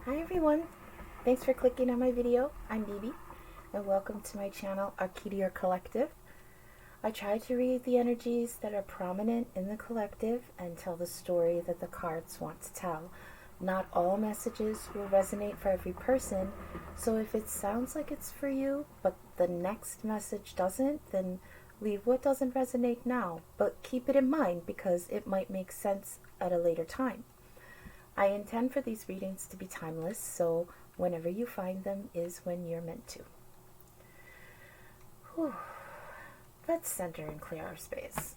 Hi everyone, thanks for clicking on my video. I'm Bebe and welcome to my channel Arcadia Collective. I try to read the energies that are prominent in the collective and tell the story that the cards want to tell. Not all messages will resonate for every person, so if it sounds like it's for you but the next message doesn't, then leave what doesn't resonate now, but keep it in mind because it might make sense at a later time. I intend for these readings to be timeless, so whenever you find them is when you're meant to. Whew. Let's center and clear our space.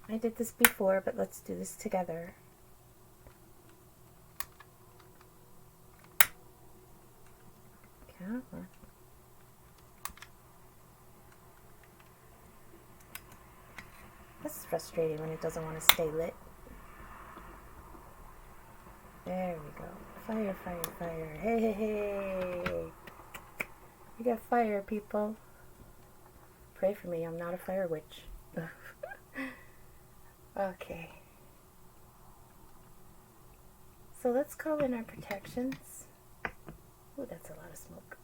I did this before, but let's do this together. Come on. This is frustrating when it doesn't want to stay lit. There we go. Fire, fire, fire. Hey, hey, hey. We got fire, people. Pray for me. I'm not a fire witch. Okay. So let's call in our protections. Ooh, that's a lot of smoke.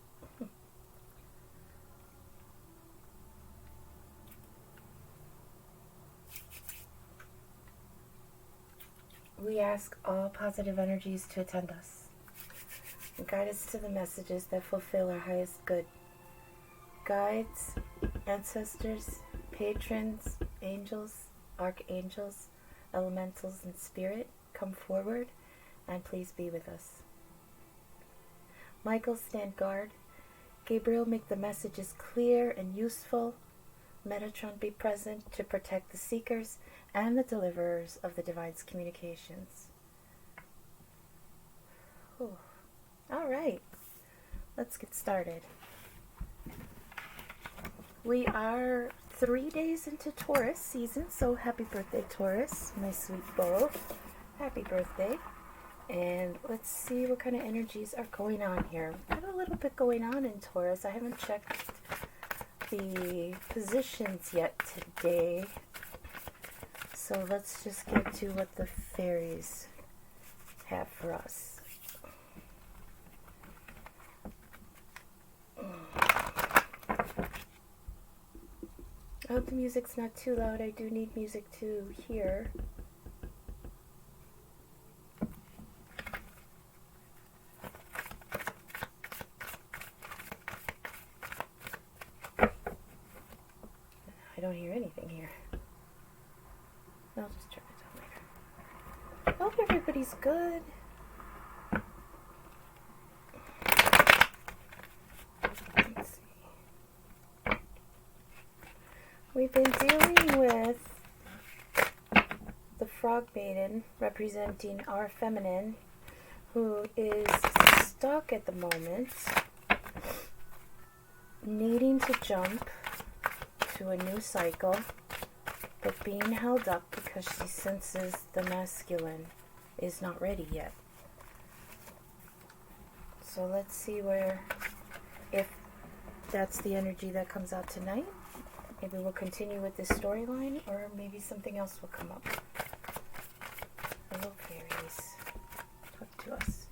We ask all positive energies to attend us and guide us to the messages that fulfill our highest good. Guides, ancestors, patrons, angels, archangels, elementals, and spirit, come forward and please be with us. Michael, stand guard. Gabriel, make the messages clear and useful. Metatron, be present to protect the seekers and the deliverers of the divine's communications. Whew. All right, let's get started. We are 3 days into Taurus season, so happy birthday, Taurus, my sweet beau. Happy birthday. And let's see what kind of energies are going on here. Got a little bit going on in Taurus. I haven't checked the positions yet today. So let's just get to what the fairies have for us. I hope the music's not too loud. I do need music to hear. I don't hear anything here. I'll just turn it on later. I hope everybody's good. Let's see. We've been dealing with the frog maiden representing our feminine, who is stuck at the moment, needing to jump to a new cycle, but being held up because she senses the masculine is not ready yet. So let's see if that's the energy that comes out tonight. Maybe we'll continue with this storyline, or maybe something else will come up. Hello, fairies. Talk to us.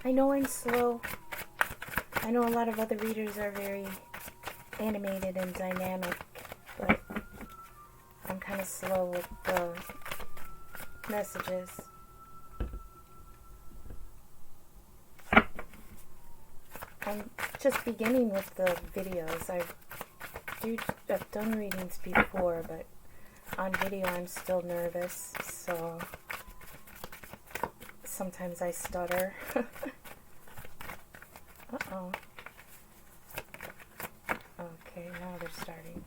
I know I'm slow. I know a lot of other readers are very animated and dynamic, but I'm kind of slow with the messages. I'm just beginning with the videos. I've done readings before, but on video I'm still nervous, so sometimes I stutter. Uh-oh. Okay, now they're starting.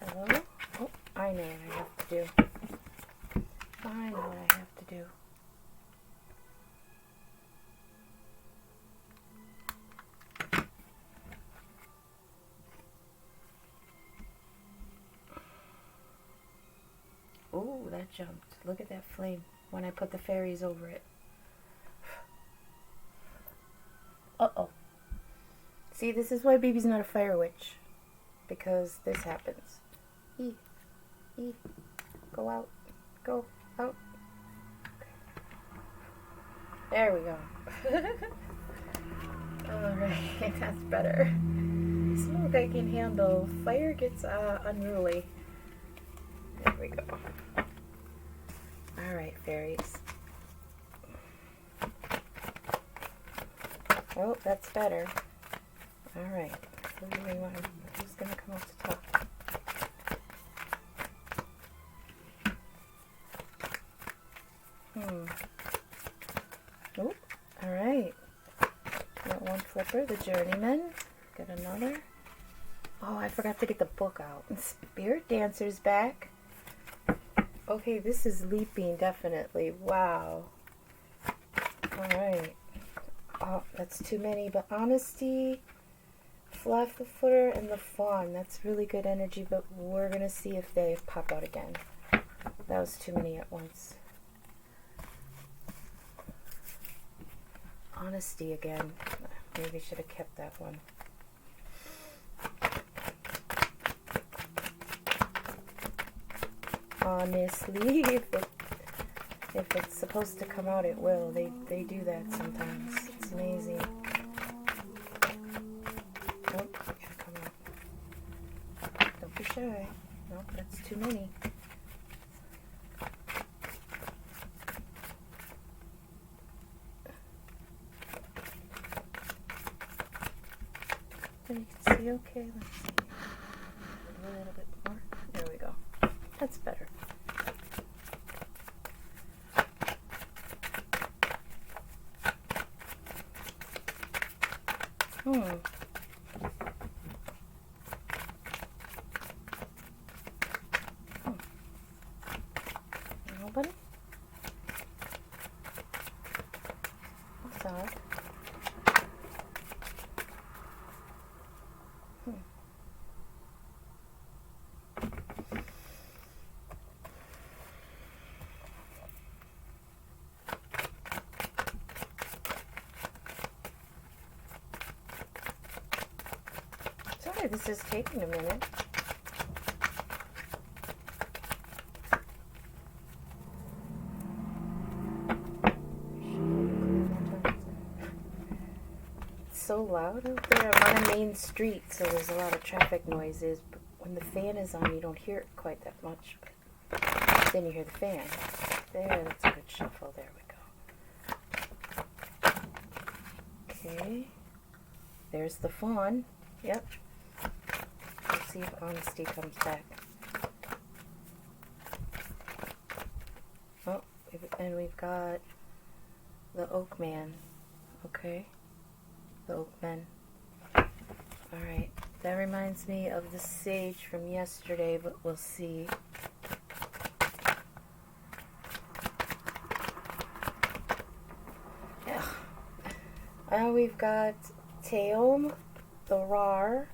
Hello? Oh, I know what I have to do. I know what I have to do. Oh, that jumped. Look at that flame when I put the fairies over it. Uh-oh. See, this is why Bebe's not a fire witch. Because this happens. E. E. Go out. Go out. There we go. Alright, that's better. Smoke I can handle. Fire gets unruly. There we go. Alright, fairies. Oh, that's better. Alright. Who's gonna come up to talk? Oh, alright. Got one flipper, the journeyman. Got another. Oh, I forgot to get the book out. Spirit Dancer's back. Okay, this is leaping, definitely. Wow. Alright. Oh, that's too many, but honesty, fluff the footer, and the fawn. That's really good energy, but we're going to see if they pop out again. That was too many at once. Honesty again. Maybe should have kept that one. Honestly, if it's supposed to come out, it will. They do that sometimes. It's amazing. Nope, it should come out. Don't be shy. Nope, that's too many. And you can see, okay, let's see. A little bit more. There we go. That's better. Nobody? That's odd. Sorry, this is taking a minute. It's so loud out there. I'm on a main street, so there's a lot of traffic noises. But when the fan is on, you don't hear it quite that much. But then you hear the fan. There, that's a good shuffle. There we go. Okay. There's the fawn. Yep. Let's see if honesty comes back. Oh, and we've got the oak man. Okay. The oak man. Alright. That reminds me of the sage from yesterday, but we'll see. Yeah. We've got Teom, the Rar,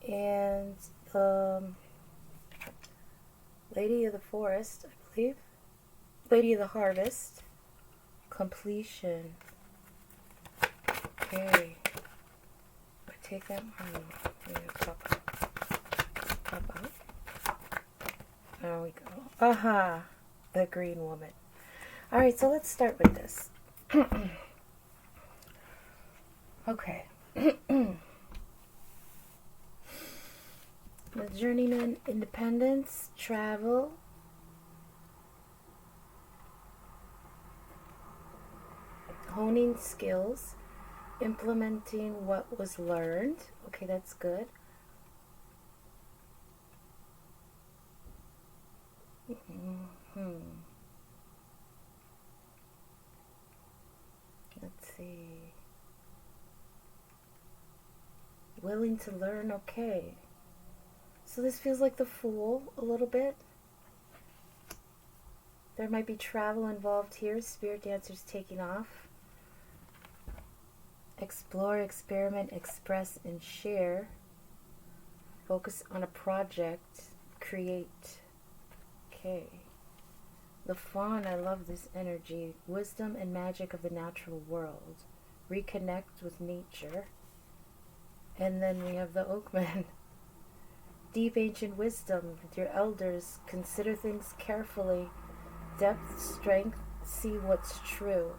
and Lady of the Forest, I believe. Lady of the Harvest. Completion. Okay. I take that one. Pop out. There we go. Aha! The green woman. Alright, so let's start with this. Okay. The journeyman, independence, travel, honing skills, implementing what was learned. Okay, that's good. Let's see. Willing to learn, okay. So this feels like the Fool a little bit. There might be travel involved here. Spirit Dancer's taking off. Explore, experiment, express, and share. Focus on a project. Create. Okay. The Fawn, I love this energy. Wisdom and magic of the natural world. Reconnect with nature. And then we have the Oakman. deep ancient wisdom. Your elders consider things carefully. Depth, strength, see what's true.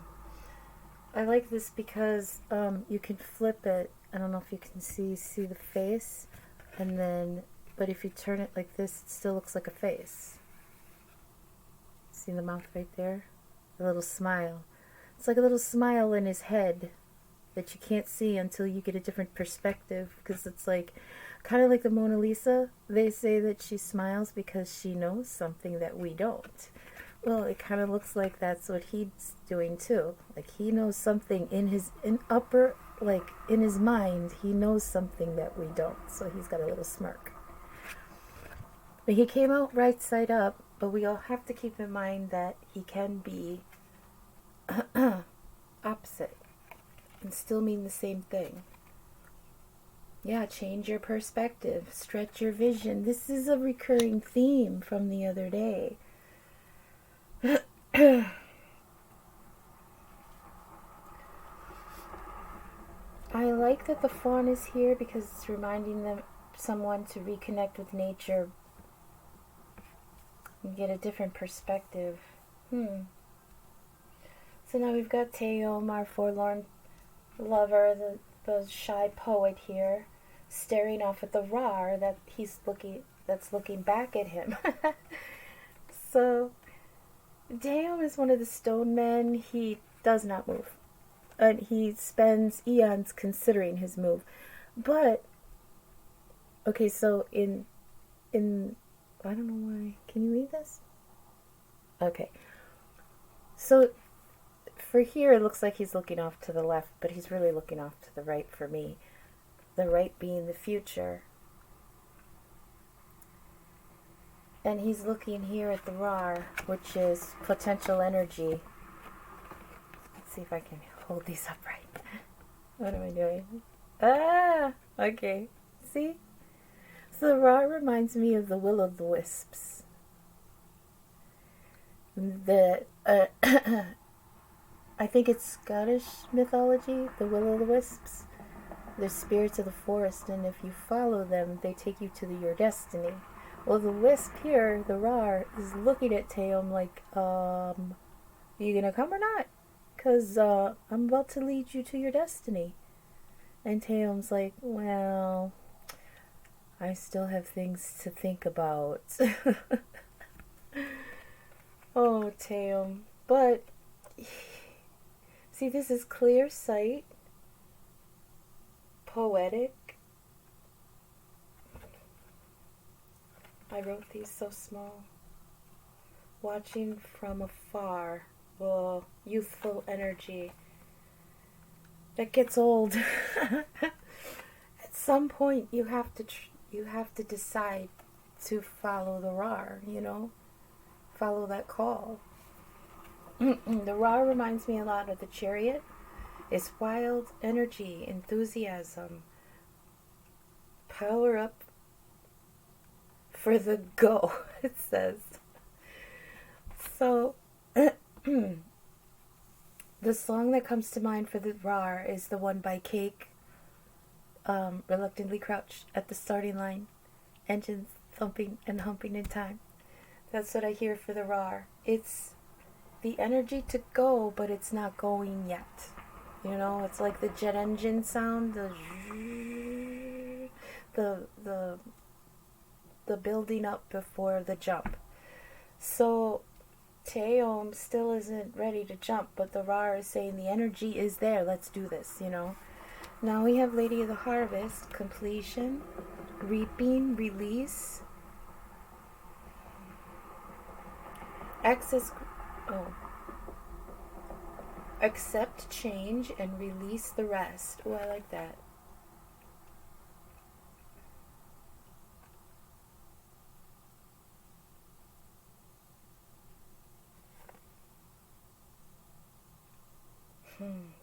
I like this because you can flip it. I don't know if you can see the face, and then, but if you turn it like this, it still looks like a face. See the mouth right there? A little smile. It's like a little smile in his head that you can't see until you get a different perspective, because it's like, kind of like the Mona Lisa. They say that she smiles because she knows something that we don't. Well, it kind of looks like that's what he's doing too. Like he knows something in his in his mind, he knows something that we don't. So he's got a little smirk. But he came out right side up, but we all have to keep in mind that he can be opposite and still mean the same thing. Yeah, change your perspective, stretch your vision. This is a recurring theme from the other day. I like that the fawn is here because it's reminding someone to reconnect with nature and get a different perspective. So now we've got Teom, our forlorn lover, the shy poet here, staring off at the Rar that's looking back at him. So Teom is one of the stone men. He does not move. And he spends eons considering his move. But okay, so in I don't know why. Can you read this? Okay. So for here, it looks like he's looking off to the left, but he's really looking off to the right for me. The right being the future. And he's looking here at the Rar, which is potential energy. Let's see if I can hold these upright. What am I doing? Ah! Okay. See? So the Rar reminds me of the will-o'-the-wisps. I think it's Scottish mythology, the will-o'-the-wisps. They're spirits of the forest, and if you follow them, they take you to your destiny. Well, the wisp here, the Rar, is looking at Teom like, are you gonna come or not? Because I'm about to lead you to your destiny. And Teom's like, well, I still have things to think about. Oh, Teom. But, see, this is clear sight, poetic. I wrote these so small. Watching from afar. Oh, youthful energy. That gets old. At some point, you have to decide to follow the Rar, follow that call. The Rar reminds me a lot of the Chariot. It's wild energy, enthusiasm, power up for the go, it says. So, the song that comes to mind for the Rar is the one by Cake, Reluctantly Crouched at the Starting Line, Engines thumping and humping in time. That's what I hear for the Rar. It's the energy to go, but it's not going yet. It's like the jet engine sound, the building up before the jump. So Teom still isn't ready to jump, but the Rar is saying the energy is there. Let's do this, Now we have Lady of the Harvest, completion, reaping, release, accept change and release the rest. Oh, I like that.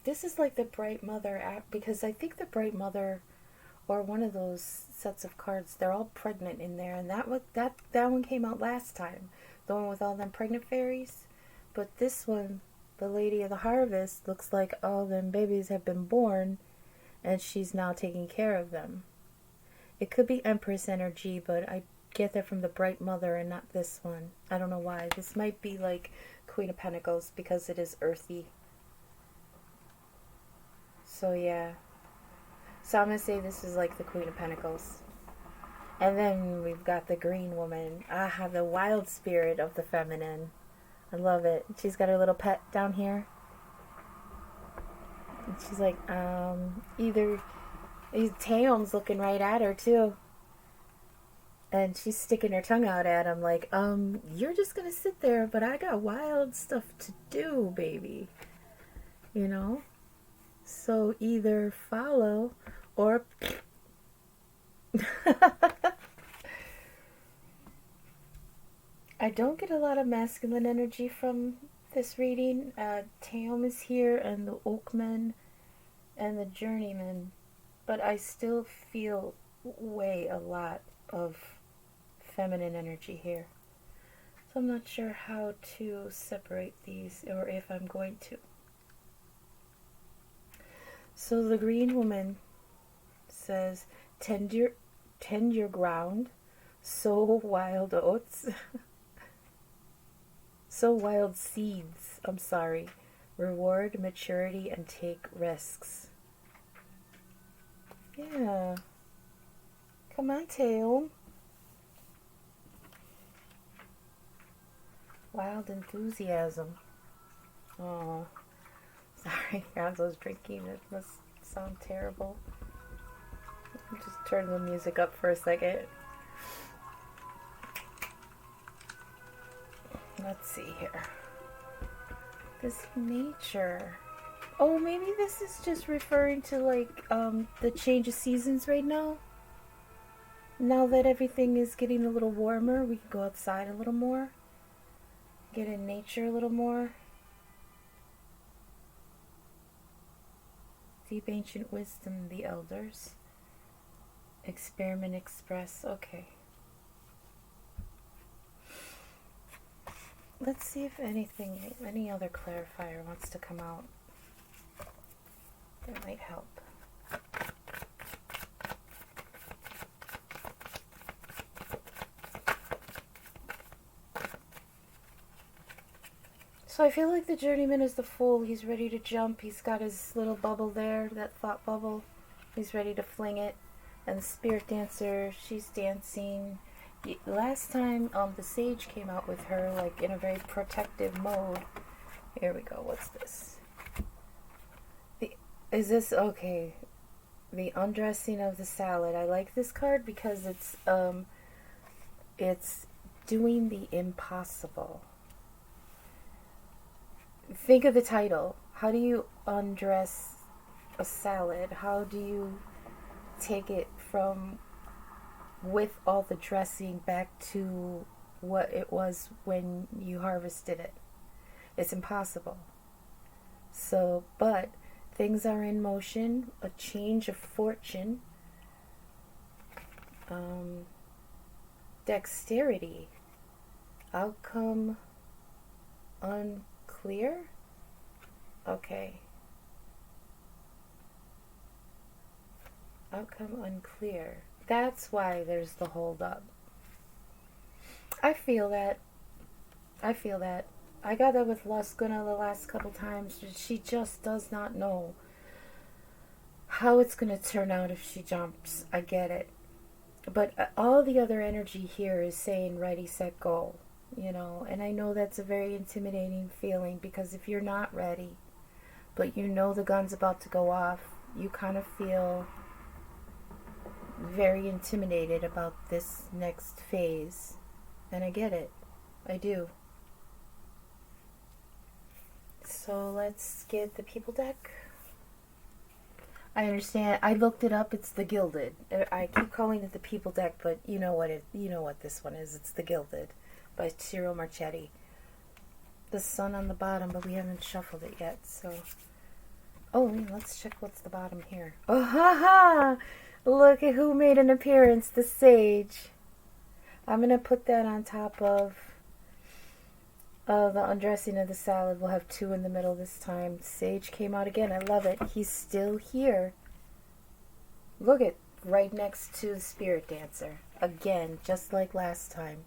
This is like the Bright Mother app, because I think the Bright Mother, or one of those sets of cards, they're all pregnant in there, and that one came out last time, the one with all them pregnant fairies. But this one, the Lady of the Harvest, looks like all them babies have been born, and she's now taking care of them. It could be Empress energy, but I get that from the Bright Mother and not this one. I don't know why. This might be like Queen of Pentacles because it is earthy. So yeah. So I'm going to say this is like the Queen of Pentacles. And then we've got the green woman. Ah, the wild spirit of the feminine. I love it. She's got her little pet down here. And she's like, either... Taeyeon's looking right at her, too. And she's sticking her tongue out at him like, you're just gonna sit there, but I got wild stuff to do, baby. You know? So either follow or... I don't get a lot of masculine energy from this reading. Taeyeon is here, and the Oakman, and the Journeyman. But I still feel a lot of feminine energy here. So I'm not sure how to separate these, or if I'm going to. So the green woman says, tend your ground, sow wild oats, sow wild seeds, reward maturity and take risks. Yeah. Come on, Taeyeon. Wild enthusiasm. Oh, sorry, I was drinking. It must sound terrible. Just turn the music up for a second. Let's see here. This nature. Oh, maybe this is just referring to like the change of seasons right now. Now that everything is getting a little warmer, we can go outside a little more. Get in nature a little more. Deep ancient wisdom, the elders. Experiment express. Okay. Let's see if any other clarifier wants to come out. That might help. So I feel like the journeyman is the fool. He's ready to jump. He's got his little bubble there, that thought bubble. He's ready to fling it. And the spirit dancer, she's dancing. Last time the sage came out with her like in a very protective mode. Here we go. What's this? Is this okay? The undressing of the salad. I like this card because it's doing the impossible. Think of the title. How do you undress a salad? How do you take it from with all the dressing back to what it was when you harvested it? It's impossible. So, but things are in motion, a change of fortune, dexterity, outcome unclear. Okay. Outcome unclear. That's why there's the hold up. I feel that. I got that with Lascuna the last couple times. She just does not know how it's going to turn out if she jumps. I get it. But all the other energy here is saying ready, set, go. You know, and I know that's a very intimidating feeling because if you're not ready, but you know the gun's about to go off, you kind of feel very intimidated about this next phase. And I get it. I do. So let's get the people deck. I understand. I looked it up. It's the Gilded. I keep calling it the people deck, but you know what this one is. It's the Gilded by Ciro Marchetti. The sun on the bottom, but we haven't shuffled it yet. So, oh, let's check what's the bottom here. Oh, ha ha! Look at who made an appearance. The sage. I'm gonna put that on top of the undressing of the salad. We'll have two in the middle this time. Sage came out again. I love it. He's still here. Look at right next to the spirit dancer. Again, just like last time.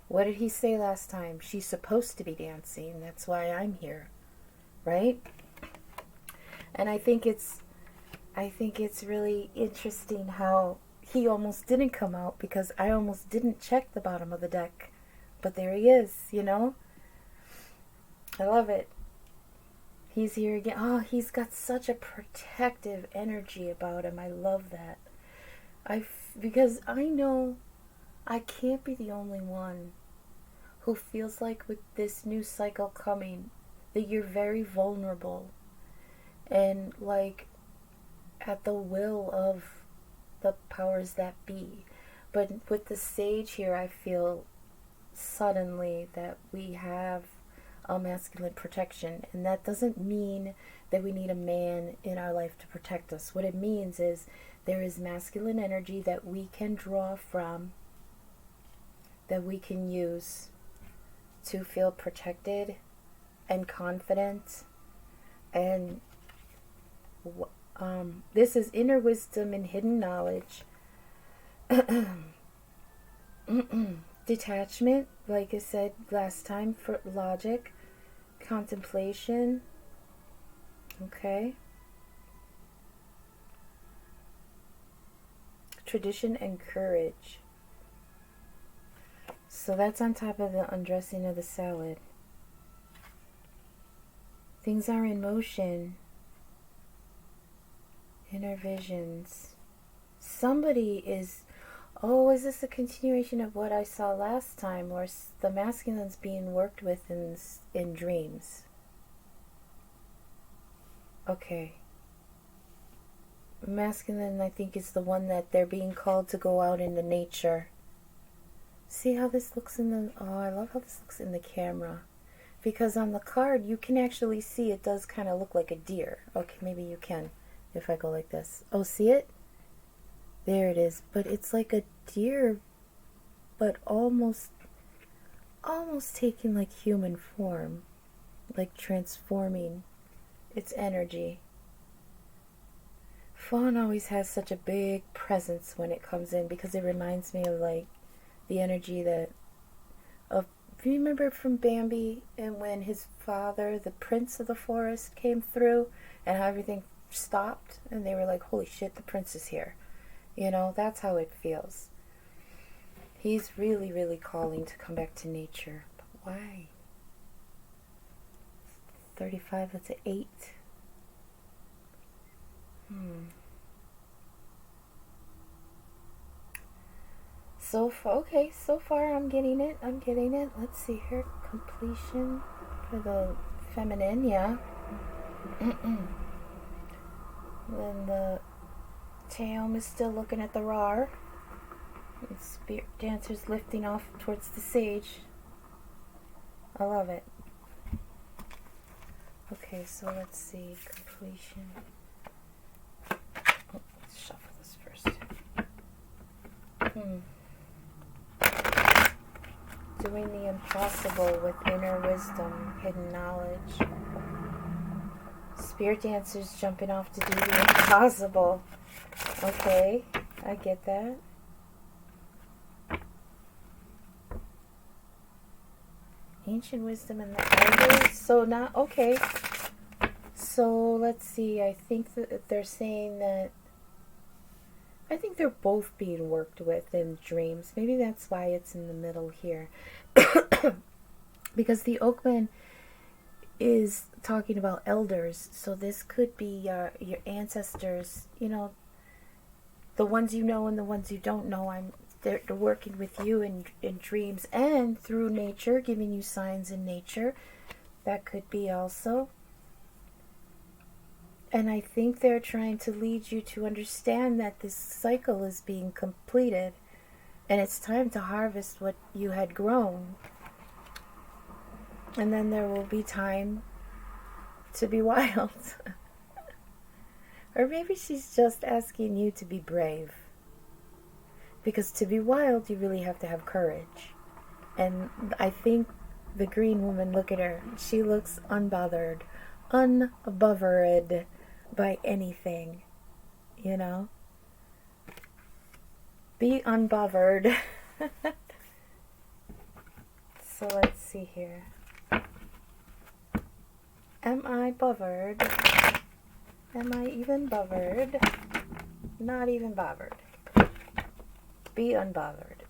What did he say last time? She's supposed to be dancing. That's why I'm here. Right? And I think it's really interesting how he almost didn't come out, because I almost didn't check the bottom of the deck. But there he is, you know? I love it. He's here again. Oh, he's got such a protective energy about him. I love that. Because I know I can't be the only one who feels like with this new cycle coming that you're very vulnerable and like at the will of the powers that be. But with the Sage here, I feel suddenly that we have a masculine protection, and that doesn't mean that we need a man in our life to protect us. What it means is there is masculine energy that we can draw from, that we can use to feel protected and confident. And this is inner wisdom and hidden knowledge. Detachment, like I said last time, for logic, contemplation, okay, tradition and courage. So that's on top of the undressing of the salad. Things are in motion. Inner visions. Somebody is... Oh, is this a continuation of what I saw last time, where the masculine's being worked with in dreams? Okay. Masculine, I think, is the one that they're being called to go out into nature. See how this looks in the... Oh, I love how this looks in the camera. Because on the card, you can actually see it does kind of look like a deer. Okay, maybe you can, if I go like this. Oh, see it? There it is, but it's like a deer, but almost taking like human form, like transforming its energy. Fawn always has such a big presence when it comes in, because it reminds me of like the energy that of... Do you remember from Bambi, and when his father, the prince of the forest, came through and how everything stopped and they were like, holy shit, the prince is here. You know, that's how it feels. He's really, really calling to come back to nature. But why? 35, that's an 8. So far I'm getting it. Let's see here. Completion for the feminine, yeah. Then the Taeom is still looking at the Rar. And Spirit Dancer's lifting off towards the Sage. I love it. Okay, so let's see. Completion. Oh, let's shuffle this first. Doing the impossible with inner wisdom, hidden knowledge. Spirit Dancer's jumping off to do the impossible. Okay, I get that. Ancient wisdom and the elders. So now, okay. So let's see. I think that they're saying that... I think they're both being worked with in dreams. Maybe that's why it's in the middle here. Because the Oakman is talking about elders. So this could be your ancestors, you know, the ones you know and the ones you don't know. They're working with you in dreams and through nature, giving you signs in nature. That could be also. And I think they're trying to lead you to understand that this cycle is being completed and it's time to harvest what you had grown. And then there will be time to be wild. Or maybe she's just asking you to be brave. Because to be wild, you really have to have courage. And I think the green woman, look at her. She looks unbothered by anything, you know? Be unbothered. So let's see here. Am I bothered? Am I even bothered? Not even bothered. Be unbothered.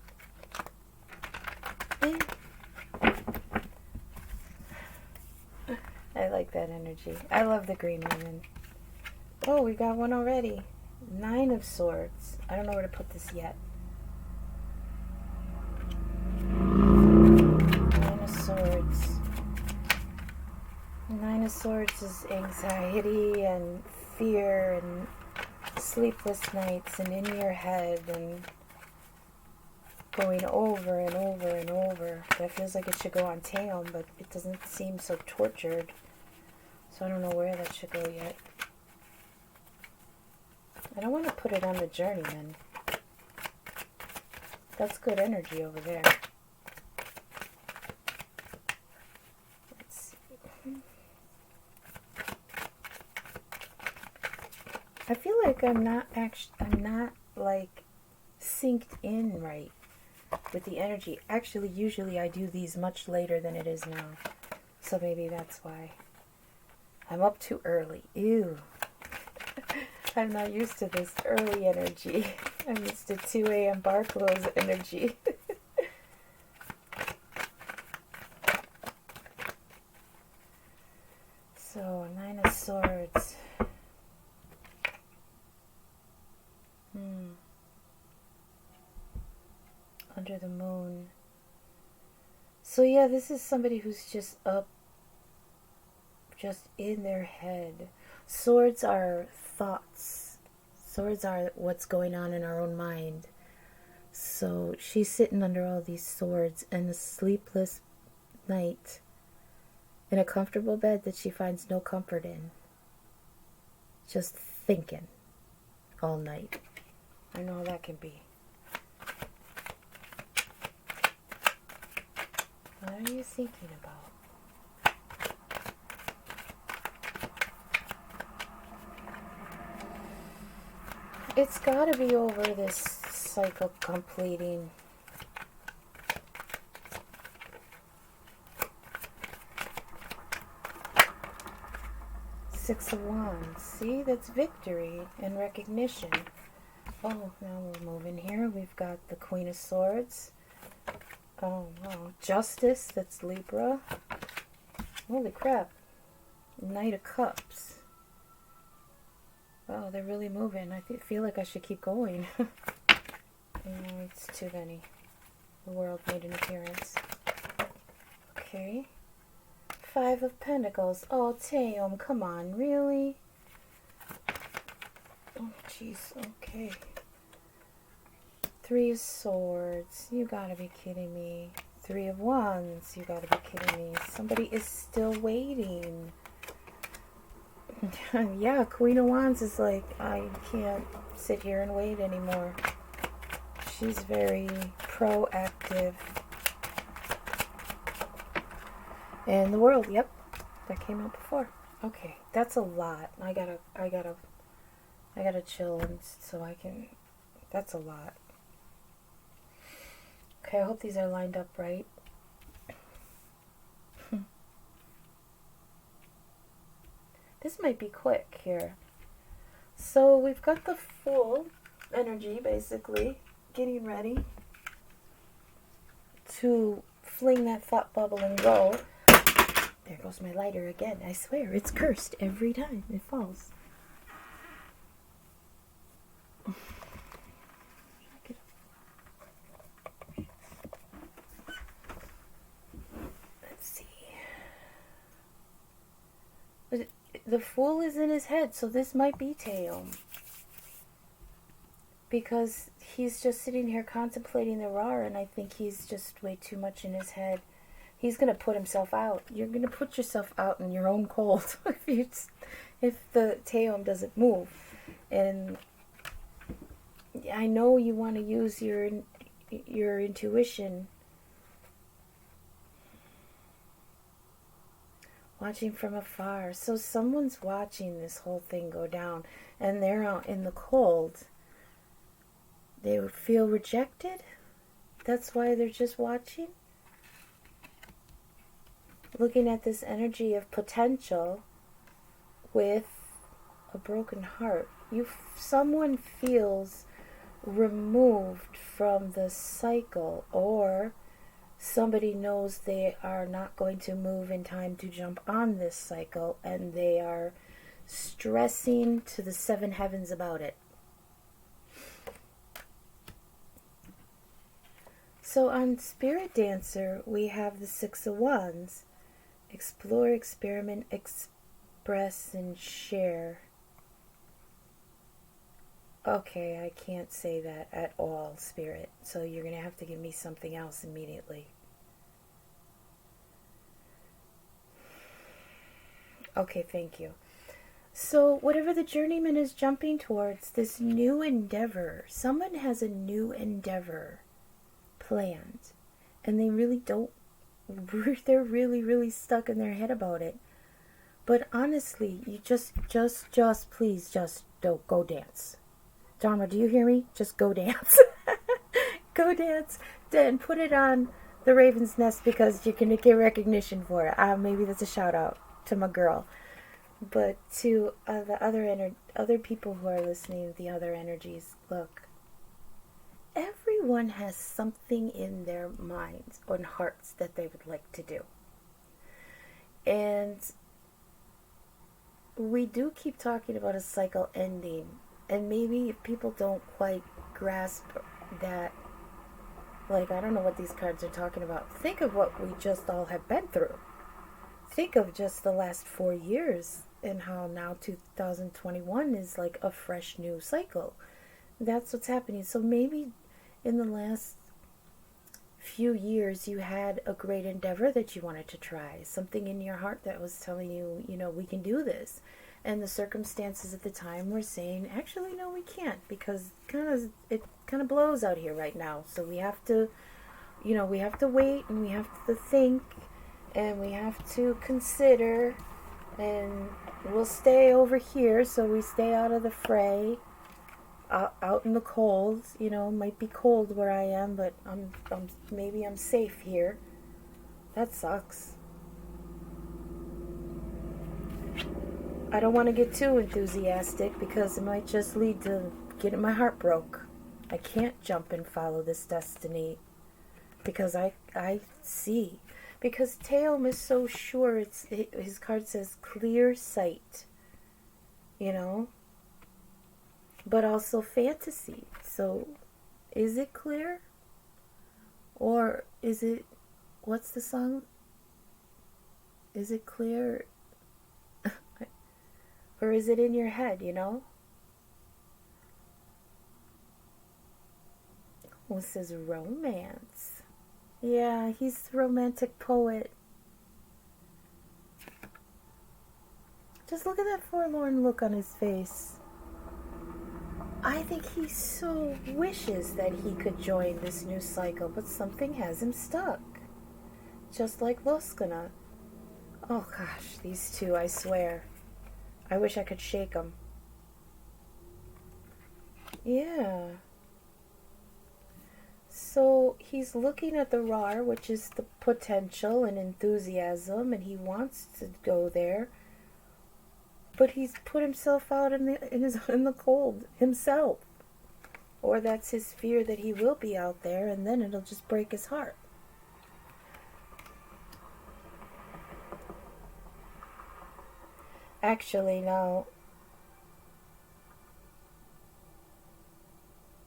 I like that energy. I love the green woman. Oh, we got one already. 9 of Swords. I don't know where to put this yet. 9 of Swords. 9 of Swords is anxiety and fear and sleepless nights and in your head and going over and over and over. That feels like it should go on Taeum, but it doesn't seem so tortured. So I don't know where that should go yet. I don't want to put it on the Journeyman. That's good energy over there. Let's see. I feel like I'm not like synced in right with the energy. Actually, usually I do these much later than it is now. So maybe that's why. I'm up too early. Ew. I'm not used to this early energy. I'm used to 2 a.m. bar close energy. So, 9 of Swords. Under the moon. So yeah, this is somebody who's just up, just in their head. Swords are thoughts. Swords are what's going on in our own mind. So she's sitting under all these swords and a sleepless night in a comfortable bed that she finds no comfort in. Just thinking all night. I know how that can be. What are you thinking about? It's gotta be over this cycle completing. Six of Wands. See, that's victory and recognition. Oh, now we're moving here. We've got the Queen of Swords. Oh, wow. Justice, that's Libra. Holy crap. Knight of Cups. Wow, they're really moving. I feel like I should keep going. No, it's too many. The world made an appearance. Okay. 5 of Pentacles. Oh, Taeum, come on, really? Oh, jeez, okay. 3 of Swords. You gotta be kidding me. 3 of Wands. You gotta be kidding me. Somebody is still waiting. Yeah, Queen of Wands is like, I can't sit here and wait anymore. She's very proactive. And the World, yep. That came out before. Okay, that's a lot. I gotta chill and so I can, that's a lot. Okay, I hope these are lined up right. This might be quick here. So we've got the full energy, basically, getting ready to fling that thought bubble and go. There goes my lighter again. I swear, it's cursed every time it falls. Let's see. The Fool is in his head, so this might be Taeum. Because he's just sitting here contemplating the raw, and I think he's just way too much in his head. He's going to put himself out. You're going to put yourself out in your own cold if the Taeum doesn't move. And I know you want to use your intuition. Watching from afar. So someone's watching this whole thing go down, and they're out in the cold. They would feel rejected. That's why they're just watching. Looking at this energy of potential with a broken heart. Someone feels removed from the cycle, or somebody knows they are not going to move in time to jump on this cycle, and they are stressing to the seven heavens about it. So on Spirit Dancer, we have the Six of Wands. Explore, experiment, express, and share. Okay, I can't say that at all, Spirit. So you're going to have to give me something else immediately. Okay, thank you. So whatever the journeyman is jumping towards, this new endeavor, someone has a new endeavor planned, and they really don't, they're really stuck in their head about it. But honestly, you just please just don't go dance. Dharma, do you hear me? Just go dance. Go dance. Then put it on the Raven's Nest, because you're going to get recognition for it. Maybe that's a shout out to my girl. But to the other people who are listening, the other energies, look. Everyone has something in their minds or hearts that they would like to do. And we do keep talking about a cycle ending. And maybe if people don't quite grasp that, like, I don't know what these cards are talking about. Think of what we just all have been through. Think of just the last 4 years and how now 2021 is like a fresh new cycle. That's what's happening. So maybe in the last few years you had a great endeavor that you wanted to try. Something in your heart that was telling you, we can do this. And the circumstances at the time were saying, actually, no, we can't, because it kind of blows out here right now. So we have to, we have to wait, and we have to think, and we have to consider, and we'll stay over here so we stay out of the fray, out in the cold. It might be cold where I am, but maybe I'm safe here. That sucks. I don't want to get too enthusiastic, because it might just lead to getting my heart broke. I can't jump and follow this destiny, because I see. Because Taeum is so sure, his card says clear sight, but also fantasy. So is it clear? Or is it, what's the song? Is it clear? Or is it in your head, This is romance. Yeah, he's the romantic poet. Just look at that forlorn look on his face. I think he so wishes that he could join this new cycle, but something has him stuck. Just like Loskana. Oh gosh, these two, I swear. I wish I could shake them. Yeah. So he's looking at the RAR, which is the potential and enthusiasm, and he wants to go there. But he's put himself out in the cold himself. Or that's his fear, that he will be out there, and then it'll just break his heart. Actually, now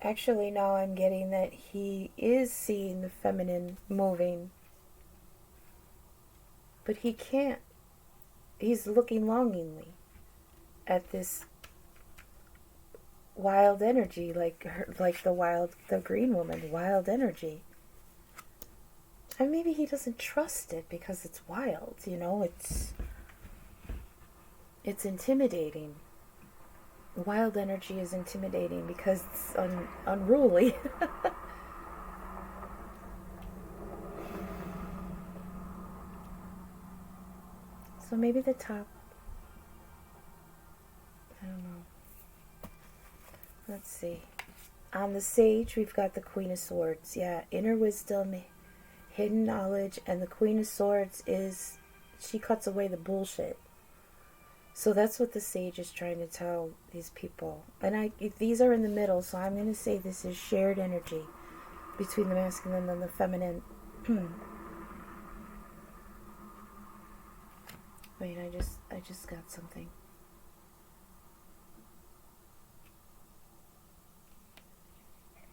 I'm getting that he is seeing the feminine moving. But he can't. He's looking longingly at this wild energy, like the green woman, wild energy. And maybe he doesn't trust it because it's wild, it's intimidating. Wild energy is intimidating because it's unruly. So maybe the top, I don't know. Let's see. on the Sage, we've got the Queen of Swords. Yeah, inner wisdom, hidden knowledge, and the Queen of Swords is, she cuts away the bullshit. So that's what the Sage is trying to tell these people. And these are in the middle, so I'm going to say this is shared energy between the masculine and the feminine. Wait, I just got something.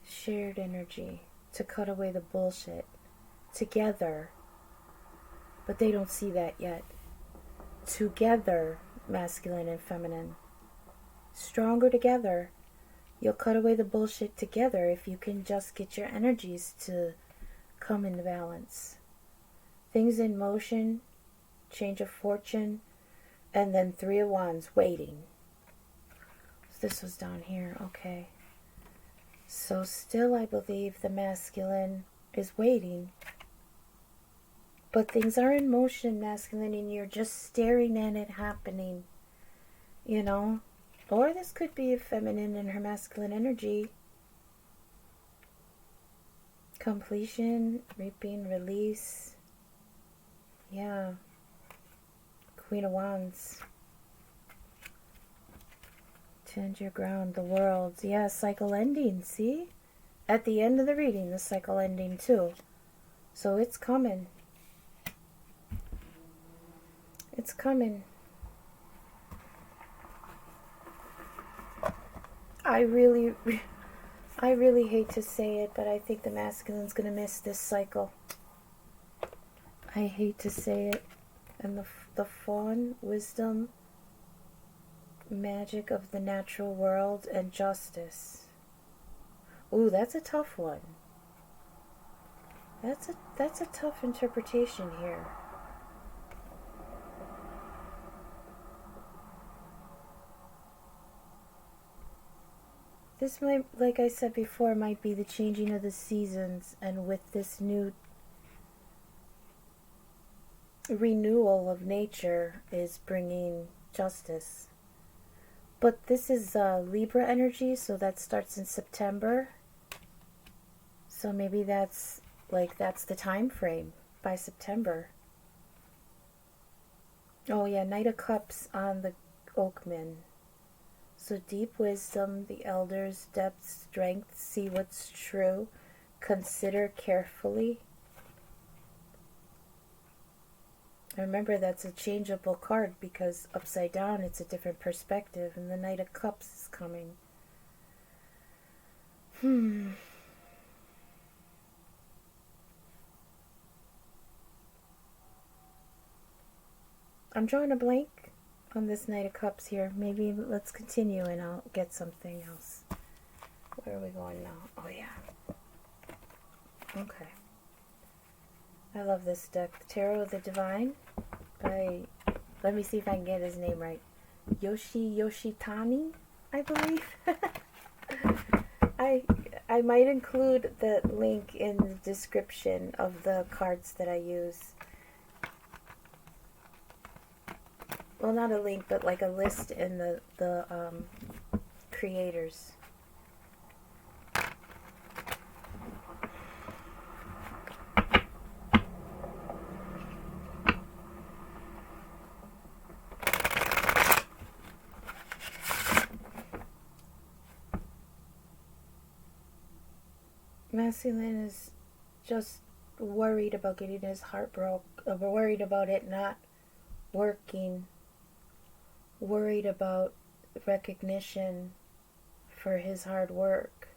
Shared energy to cut away the bullshit together. But they don't see that yet. Together, masculine and feminine. Stronger together. You'll cut away the bullshit together if you can just get your energies to come into balance. Things in motion, change of fortune, and then 3 of Wands, waiting. This was down here, okay. So still I believe the masculine is waiting. But things are in motion, masculine, and you're just staring at it happening. You know? Or this could be a feminine and her masculine energy. Completion, reaping, release. Yeah. Queen of Wands. Stand your ground, the world. Yeah, cycle ending, see? At the end of the reading, the cycle ending too. So it's coming. It's coming. I really hate to say it, but I think the masculine's going to miss this cycle. I hate to say it. And the fawn, wisdom, magic of the natural world, and justice. Ooh, that's a tough one. That's a tough interpretation here. This might, like I said before, might be the changing of the seasons, and with this new renewal of nature is bringing justice. But this is Libra energy, so that starts in September. So maybe that's the time frame, by September. Oh yeah, Knight of Cups on the Oakman. So deep wisdom, the elders, depth, strength, see what's true, consider carefully. Remember, that's a changeable card because upside down it's a different perspective, and the Knight of Cups is coming. I'm drawing a blank on this Knight of Cups here. Maybe let's continue and I'll get something else. Where are we going now? Oh yeah. Okay. I love this deck. Tarot of the Divine by, let me see if I can get his name right. Yoshitani, I believe. I might include the link in the description of the cards that I use. Well, not a link, but like a list in the creators. Masculine is just worried about getting his heart broke, worried about it not working, worried about recognition for his hard work.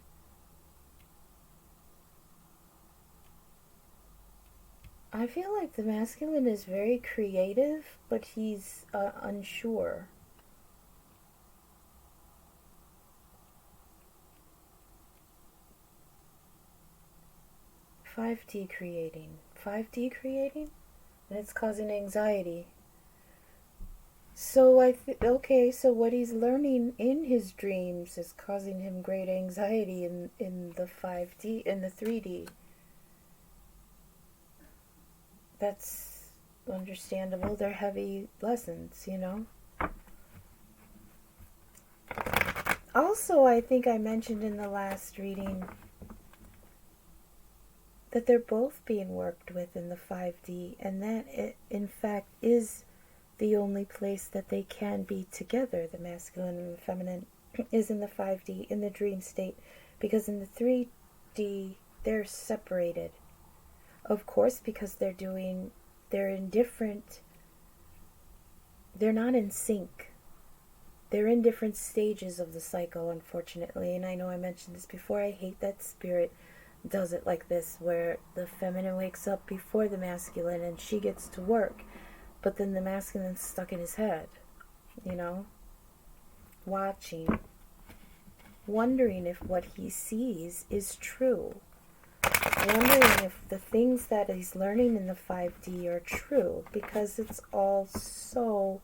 I feel like the masculine is very creative, but he's unsure. $5D creating, and it's causing anxiety. So okay, so what he's learning in his dreams is causing him great anxiety in the 5D, in the 3D. That's understandable. They're heavy lessons, you know. also, I think I mentioned in the last reading that they're both being worked with in the 5D, and that it, in fact, is the only place that they can be together. The masculine and the feminine is in the 5D, in the dream state, because in the 3D, they're separated. Of course, because they're in different, they're not in sync. They're in different stages of the cycle, unfortunately, and I know I mentioned this before. I hate that spirit does it like this, where the feminine wakes up before the masculine and she gets to work, but then the masculine's stuck in his head, you know, watching, wondering if what he sees is true, wondering if the things that he's learning in the 5D are true, because it's all so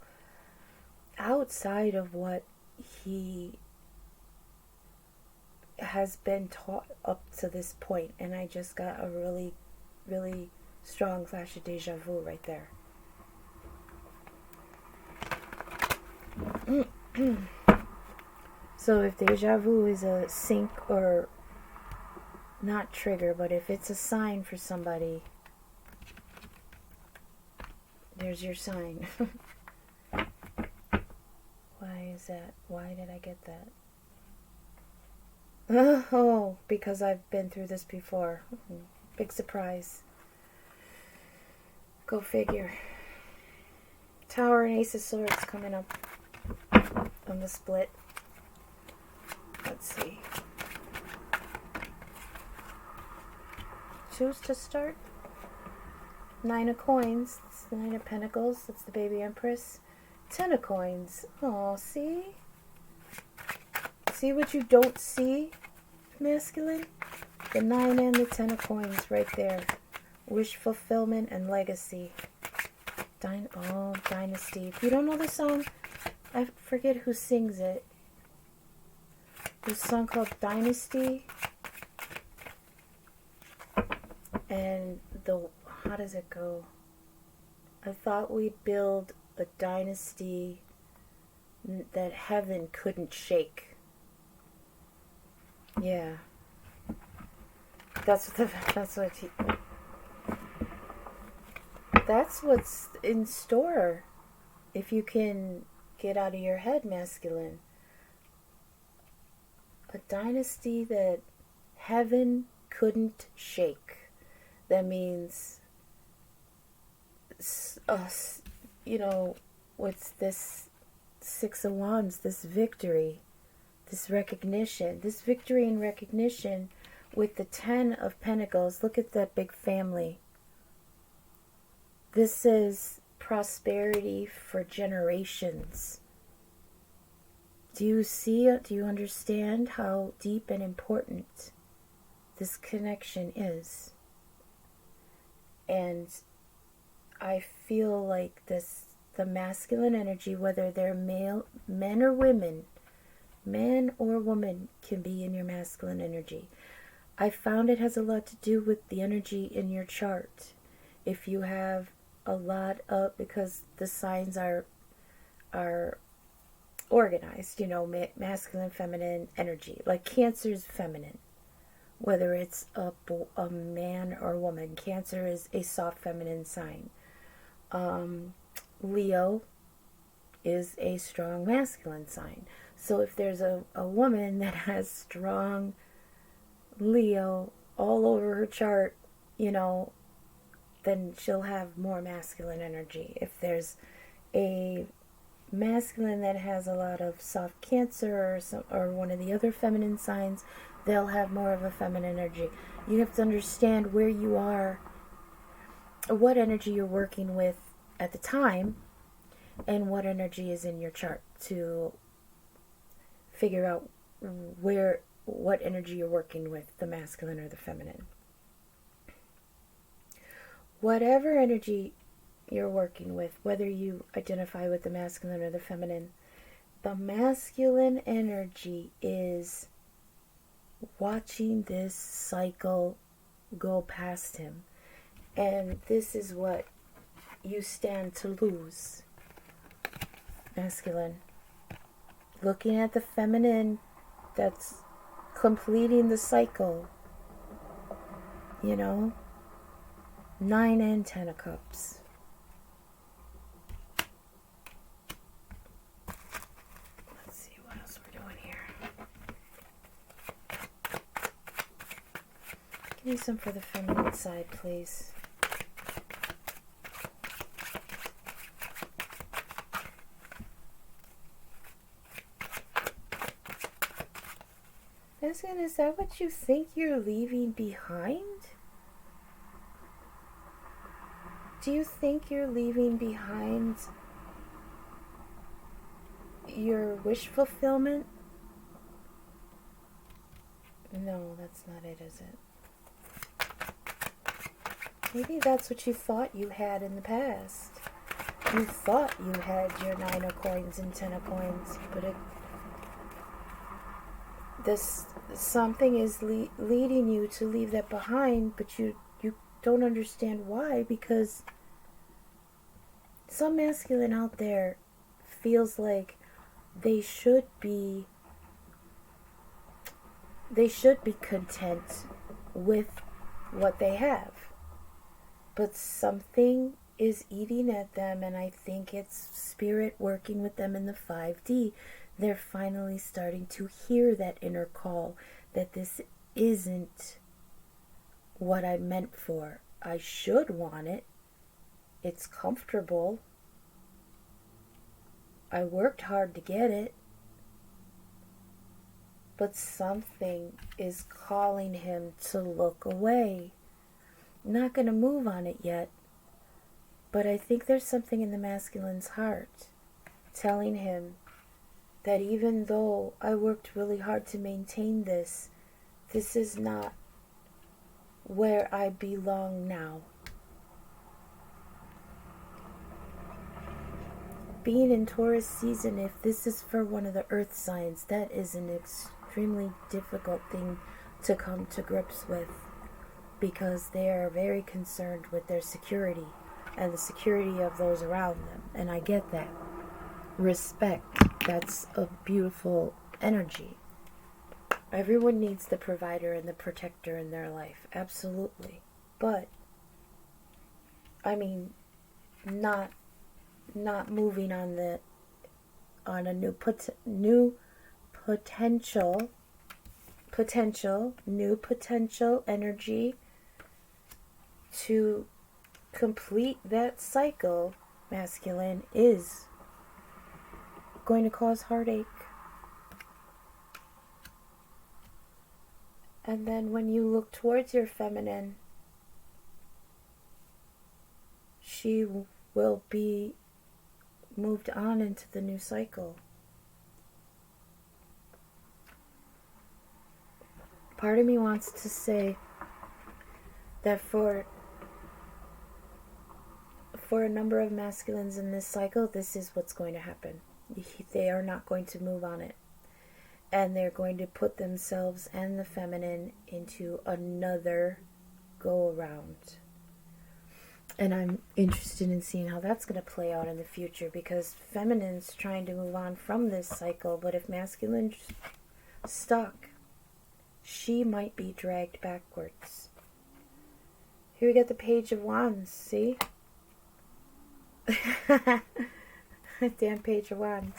outside of what he has been taught up to this point. And I just got a really, really strong flash of deja vu right there. So if deja vu is a sync or not trigger, but if it's a sign for somebody, there's your sign. Why is that? Why did I get that? Oh, because I've been through this before. Big surprise. Go figure. Tower and Ace of Swords coming up on the split. Let's see. Choose to start. 9 of Coins. That's the 9 of Pentacles. That's the Baby Empress. 10 of Coins. Oh, see? See what you don't see, masculine? The 9 and the 10 of Coins right there. Wish fulfillment and legacy. Dynasty. If you don't know the song, I forget who sings it. There's a song called Dynasty. And how does it go? I thought we'd build a dynasty that heaven couldn't shake. Yeah. That's what's in store if you can get out of your head, masculine. A dynasty that heaven couldn't shake. That means, you know, what's this 6 of Wands, this victory, this recognition, this victory and recognition with the 10 of Pentacles. Look at that big family. This is prosperity for generations. Do you see it? Do you understand how deep and important this connection is? And I feel like the masculine energy, whether they're men or women, man or woman can be in your masculine energy. I found it has a lot to do with the energy in your chart. If you have a lot of, because the signs are organized, you know, masculine, feminine energy. Like Cancer is feminine. Whether it's a man or a woman. Cancer is a soft feminine sign. Leo is a strong masculine sign. So if there's a woman that has strong Leo all over her chart, you know, then she'll have more masculine energy. If there's a masculine that has a lot of soft Cancer or one of the other feminine signs, they'll have more of a feminine energy. You have to understand where you are, what energy you're working with at the time, and what energy is in your chart to figure out what energy you're working with, the masculine or the feminine. Whatever energy you're working with, whether you identify with the masculine or the feminine, the masculine energy is watching this cycle go past him. And this is what you stand to lose, masculine. Looking at the feminine that's completing the cycle. You know? 9 and 10 of Cups. Let's see what else we're doing here. Give me some for the feminine side, please. Is that what you think you're leaving behind? Do you think you're leaving behind your wish fulfillment? No, that's not it, is it? Maybe that's what you thought you had in the past. You thought you had your 9 of coins and 10 of coins, but something is leading you to leave that behind, but you don't understand why, because some masculine out there feels like they should be content with what they have, but something is eating at them, and I think it's spirit working with them in the 5D. They're finally starting to hear that inner call that this isn't what I meant for. I should want it. It's comfortable. I worked hard to get it. But something is calling him to look away. I'm not going to move on it yet. But I think there's something in the masculine's heart telling him that even though I worked really hard to maintain this, this is not where I belong now. Being in Taurus season, if this is for one of the earth signs, that is an extremely difficult thing to come to grips with, because they are very concerned with their security and the security of those around them. And I get that. Respect. That's a beautiful energy. Everyone needs the provider and the protector in their life. Absolutely. But, I mean, not moving on a new potential energy to complete that cycle, masculine, is going to cause heartache. And then when you look towards your feminine, she will be moved on into the new cycle. Part of me wants to say that for a number of masculines in this cycle, this is what's going to happen. They are not going to move on it. And they're going to put themselves and the feminine into another go-around. And I'm interested in seeing how that's going to play out in the future, because feminine's trying to move on from this cycle, but if masculine's stuck, she might be dragged backwards. Here we get the Page of Wands, see? Damn Page of Wands.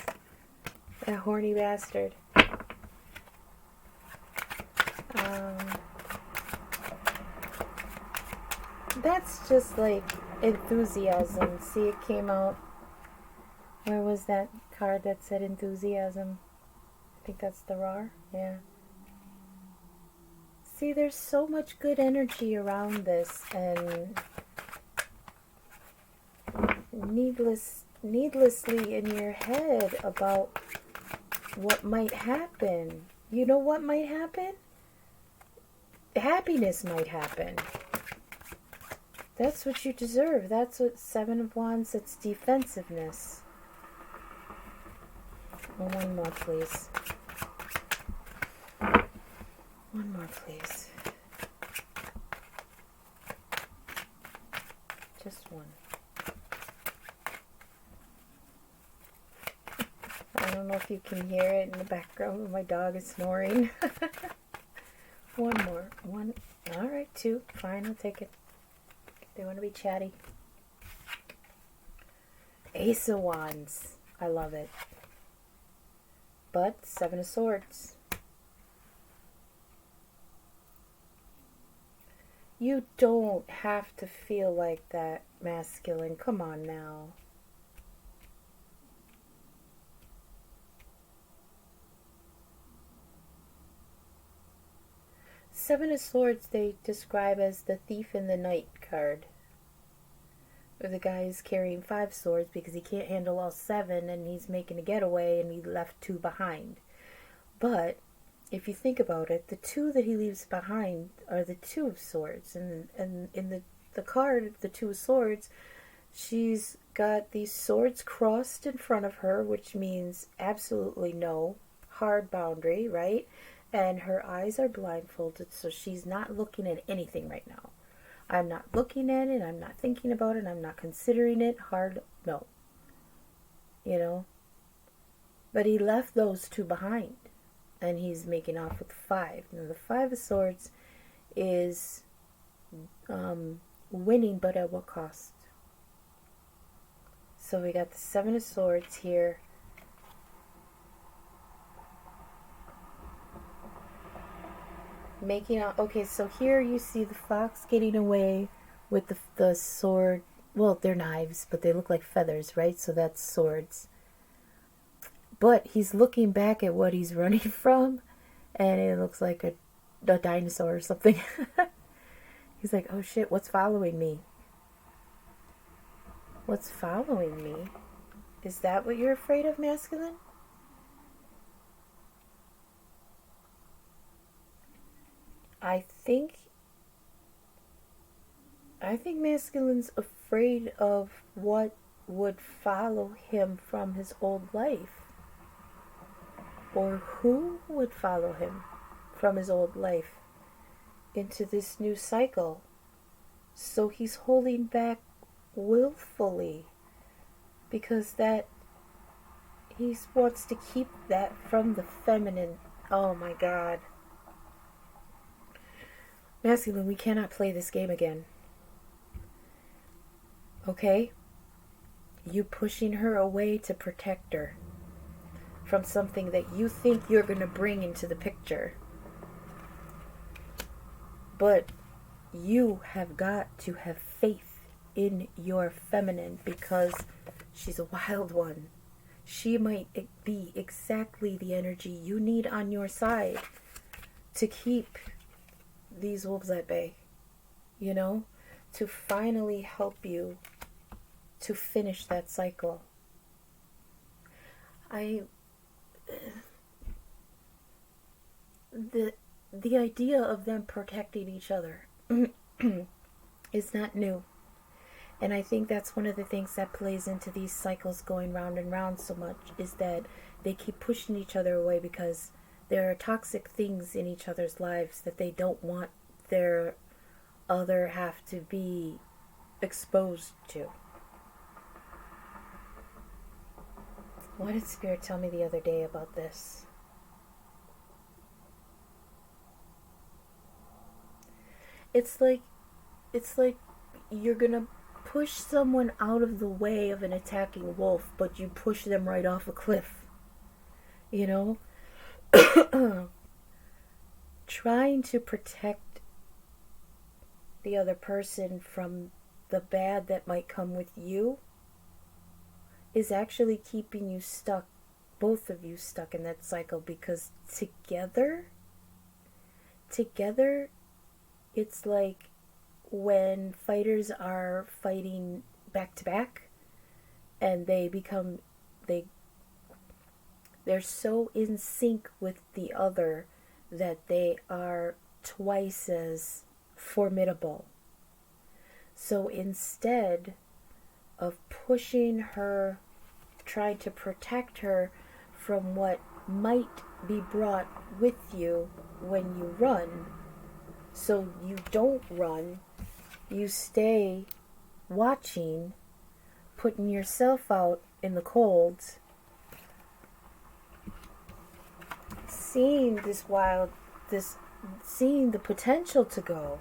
That horny bastard. That's just like enthusiasm. See, it came out. Where was that card that said enthusiasm? I think that's the RAR. Yeah. See, there's so much good energy around this, and needlessly in your head about what might happen. You know what might happen? Happiness might happen. That's what you deserve. That's what 7 of Wands, it's defensiveness. Oh, one more, please. One more, please. Just one. don't know if you can hear it in the background, but my dog is snoring. One more. One. All right, two. Fine, I'll take it. They want to be chatty. Ace of Wands. I love it. But Seven of Swords. You don't have to feel like that, masculine. Come on now. Seven of Swords they describe as the thief in the night card. Or the guy is carrying 5 swords because he can't handle all 7 and he's making a getaway and he left 2 behind. But if you think about it, the 2 that he leaves behind are the 2 of Swords. And in the card, the 2 of Swords, she's got these swords crossed in front of her, which means absolutely no, hard boundary, right? And her eyes are blindfolded, so she's not looking at anything right now. I'm not looking at it, I'm not thinking about it, I'm not considering it, hard, no. You know? But he left those 2 behind. And he's making off with 5. Now the 5 of Swords is winning, but at what cost? So we got the 7 of Swords here. Making out, okay, so here you see the fox getting away with the sword. Well, they're knives, but they look like feathers, right? So that's swords. But he's looking back at what he's running from, and it looks like a dinosaur or something. He's like, oh shit, what's following me? What's following me? Is that what you're afraid of, masculine? I think masculine's afraid of what would follow him from his old life. Or who would follow him from his old life into this new cycle. So he's holding back willfully because that he wants to keep that from the feminine. Oh my God. Masculine, we cannot play this game again. Okay? You pushing her away to protect her from something that you think you're going to bring into the picture. But you have got to have faith in your feminine because she's a wild one. She might be exactly the energy you need on your side to keep these wolves at bay, you know, to finally help you to finish that cycle. The idea of them protecting each other is not new. And I think that's one of the things that plays into these cycles going round and round so much, is that they keep pushing each other away because there are toxic things in each other's lives that they don't want their other half to be exposed to. What did Spirit tell me the other day about this? It's like you're gonna push someone out of the way of an attacking wolf, but you push them right off a cliff. You know? Trying to protect the other person from the bad that might come with you is actually keeping you stuck, both of you stuck in that cycle, because together it's like when fighters are fighting back to back and they're so in sync with the other that they are twice as formidable. So instead of pushing her, trying to protect her from what might be brought with you when you run, so you don't run, you stay watching, putting yourself out in the cold, seeing seeing the potential to go.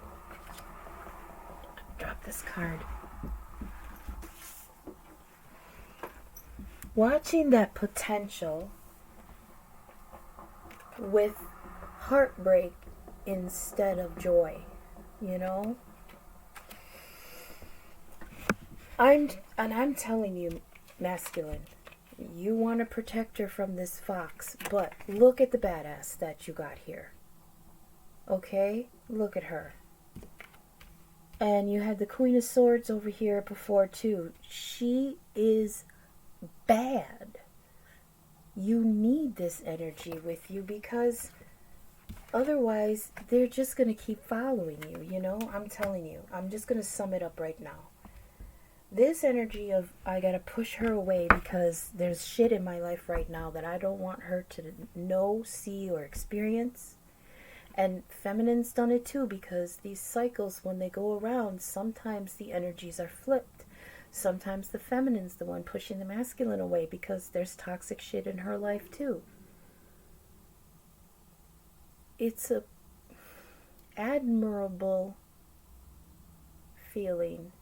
Drop this card. Watching that potential with heartbreak instead of joy, you know? I'm telling you, masculine, you want to protect her from this fox, but look at the badass that you got here. Okay? Look at her. And you had the Queen of Swords over here before too. She is bad. You need this energy with you because otherwise they're just going to keep following you, you know? I'm telling you. I'm just going to sum it up right now. This energy of I got to push her away because there's shit in my life right now that I don't want her to know, see, or experience. And feminine's done it too, because these cycles, when they go around, sometimes the energies are flipped. Sometimes the feminine's the one pushing the masculine away because there's toxic shit in her life too. It's a admirable feeling,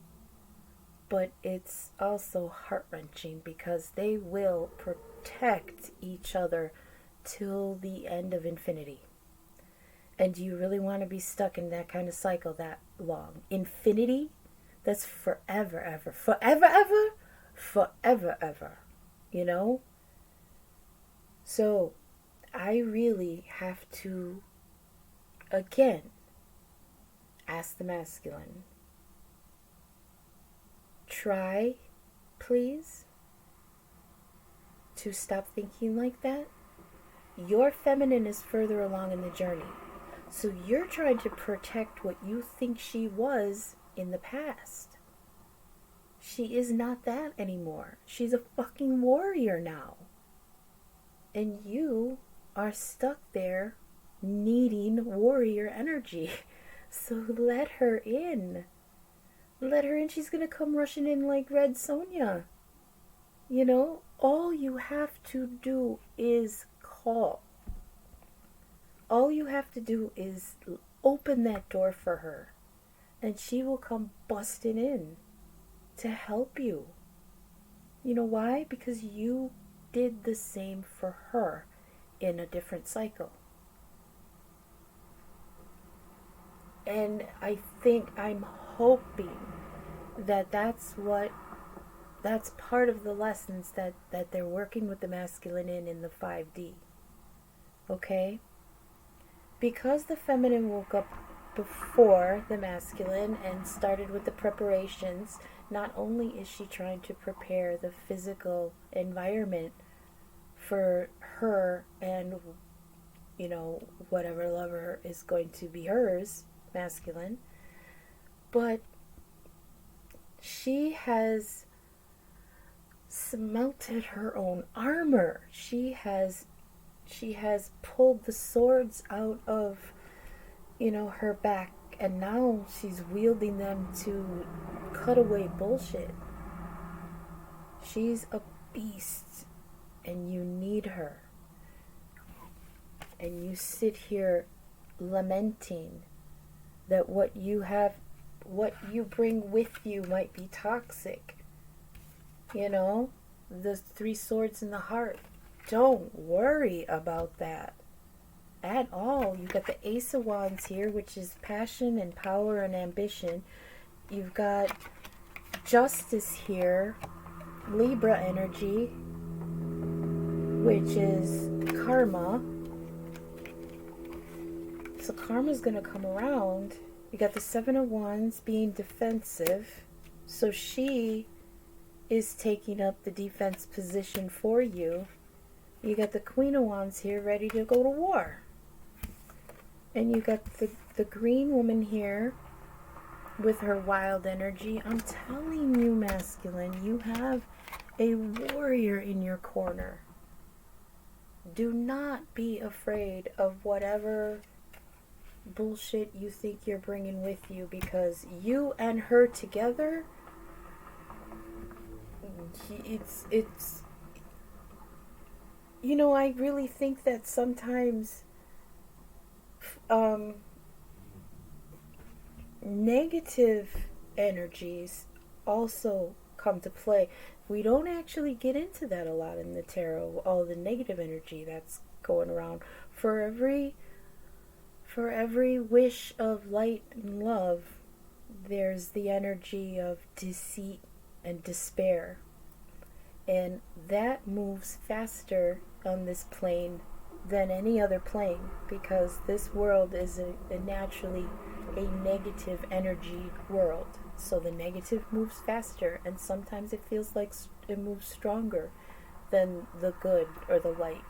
but it's also heart-wrenching because they will protect each other till the end of infinity. And do you really want to be stuck in that kind of cycle that long? Infinity? That's forever, ever. Forever, ever? Forever, ever. You know? So, I really have to, again, ask the masculine. Try, please, to stop thinking like that. Your feminine is further along in the journey. So you're trying to protect what you think she was in the past. She is not that anymore. She's a fucking warrior now. And you are stuck there needing warrior energy. So let her in. Let her in. She's going to come rushing in like Red Sonja. You know, all you have to do is call. All you have to do is open that door for her, and she will come busting in to help you. You know why? Because you did the same for her in a different cycle. And I'm hoping that that's part of the lessons that they're working with the masculine in the 5D. Okay? Because the feminine woke up before the masculine and started with the preparations, not only is she trying to prepare the physical environment for her and, you know, whatever lover is going to be hers, masculine, but she has smelted her own armor. She has pulled the swords out of, you know, her back, and now she's wielding them to cut away bullshit. She's a beast, and you need her. And you sit here lamenting that what you bring with you might be toxic. You know, the 3 swords in the heart. Don't worry about that at all. You've got the Ace of Wands here, which is passion and power and ambition. You've got Justice here, Libra energy, which is karma. So karma's going to come around. You got the 7 of Wands being defensive. So she is taking up the defense position for you. You got the Queen of Wands here ready to go to war. And you got the green woman here with her wild energy. I'm telling you, masculine, you have a warrior in your corner. Do not be afraid of whatever bullshit you think you're bringing with you, because you and her together, it's you know, I really think that sometimes um, negative energies also come to play. We don't actually get into that a lot in the tarot, all the negative energy that's going around. For every wish of light and love, there's the energy of deceit and despair. And that moves faster on this plane than any other plane, because this world is a naturally a negative energy world. So the negative moves faster, and sometimes it feels like it moves stronger than the good or the light.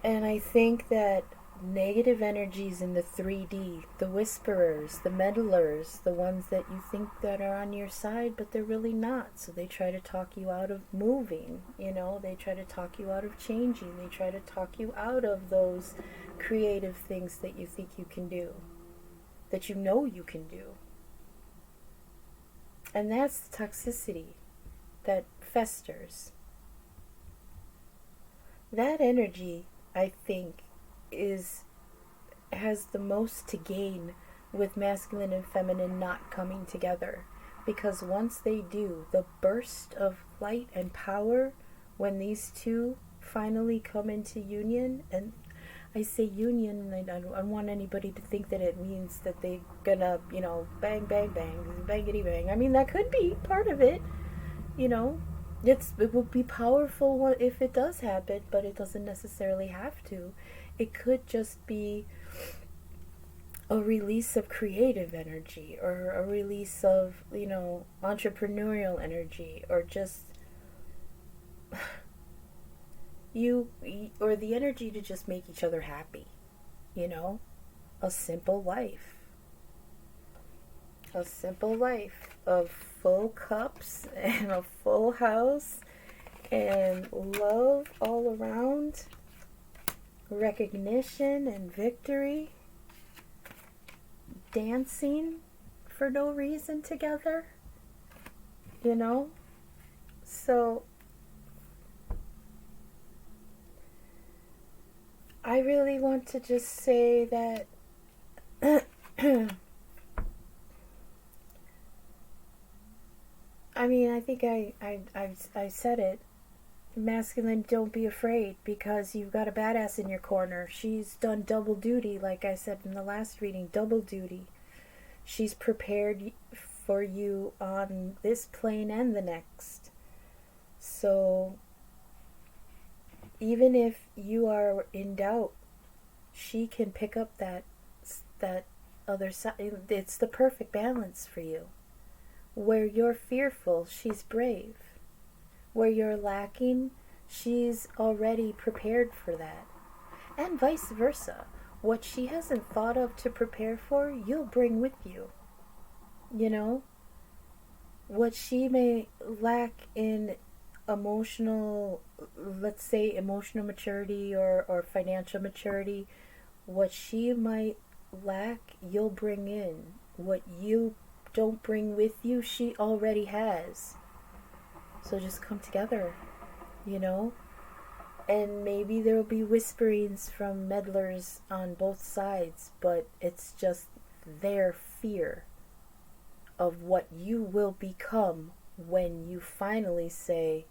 And I think that negative energies in the 3D, the whisperers, the meddlers, the ones that you think that are on your side, but they're really not. So they try to talk you out of moving, you know, they try to talk you out of changing, they try to talk you out of those creative things that you think you can do, that you know you can do. And that's the toxicity that festers. That energy, I think, has the most to gain with masculine and feminine not coming together, because once they do, the burst of light and power, when these two finally come into union, and I say union, and I don't want anybody to think that it means that they're gonna, you know, bang bang bang bangity bang. I mean, that could be part of it, you know. It will be powerful if it does happen, but it doesn't necessarily have to. It could just be a release of creative energy, or a release of, you know, entrepreneurial energy, or just or the energy to just make each other happy, you know. A simple life of full cups and a full house and love all around, recognition and victory, dancing for no reason together, you know. So I really want to just say that I mean, I think I said it. Masculine, don't be afraid, because you've got a badass in your corner. She's done double duty, like I said in the last reading, double duty. She's prepared for you on this plane and the next. So even if you are in doubt, she can pick up that other side. It's the perfect balance for you. Where you're fearful, she's brave. Where you're lacking, she's already prepared for that. And vice versa. What she hasn't thought of to prepare for, you'll bring with you. You know? What she may lack in emotional, let's say emotional maturity or financial maturity, what she might lack, you'll bring in. What you don't bring with you, she already has. So just come together, you know. And maybe there'll be whisperings from meddlers on both sides, but it's just their fear of what you will become when you finally say,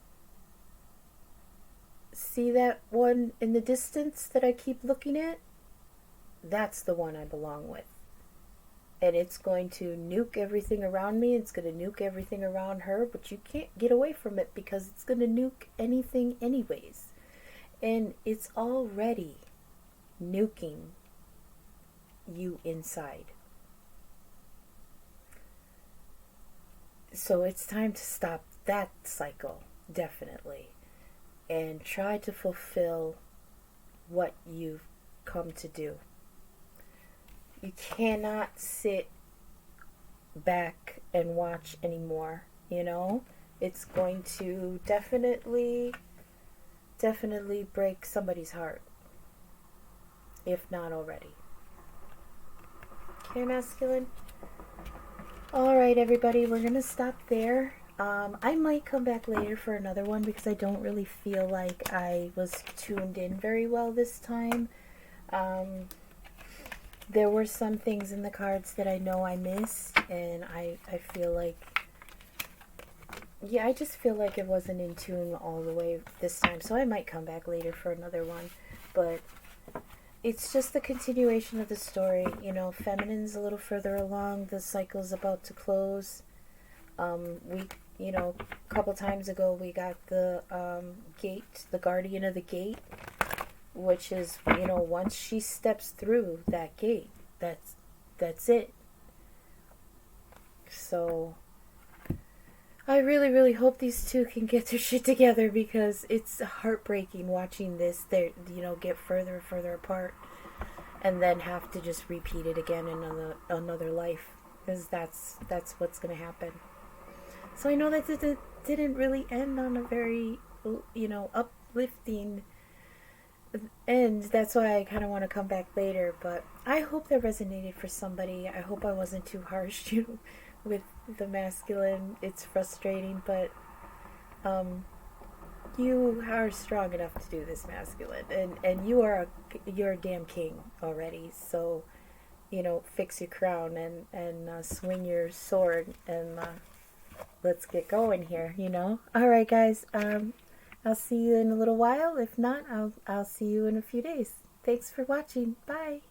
see that one in the distance that I keep looking at? That's the one I belong with. And it's going to nuke everything around me. It's going to nuke everything around her. But you can't get away from it, because it's going to nuke anything anyways. And it's already nuking you inside. So it's time to stop that cycle, definitely. And try to fulfill what you've come to do. You cannot sit back and watch anymore, you know? It's going to definitely break somebody's heart, if not already. Okay, masculine? Alright, everybody, we're going to stop there. I might come back later for another one because I don't really feel like I was tuned in very well this time. There were some things in the cards that I know I missed, and I feel like, yeah, I just feel like it wasn't in tune all the way this time, so I might come back later for another one. But it's just the continuation of the story. You know, Feminine's a little further along, the cycle's about to close. You know, a couple times ago we got the gate, the guardian of the gate, which is, you know, once she steps through that gate, that's it. So I really, really hope these two can get their shit together, because it's heartbreaking watching this, you know, get further and further apart, and then have to just repeat it again in another life, because that's what's going to happen. So I know that it didn't really end on a very, you know, uplifting end. That's why I kind of want to come back later. But I hope that resonated for somebody. I hope I wasn't too harsh, you know, with the masculine. It's frustrating, but you are strong enough to do this, masculine, and you're a damn king already. So, you know, fix your crown and swing your sword and let's get going here, you know. All right, guys. I'll see you in a little while. If not, I'll see you in a few days. Thanks for watching. Bye.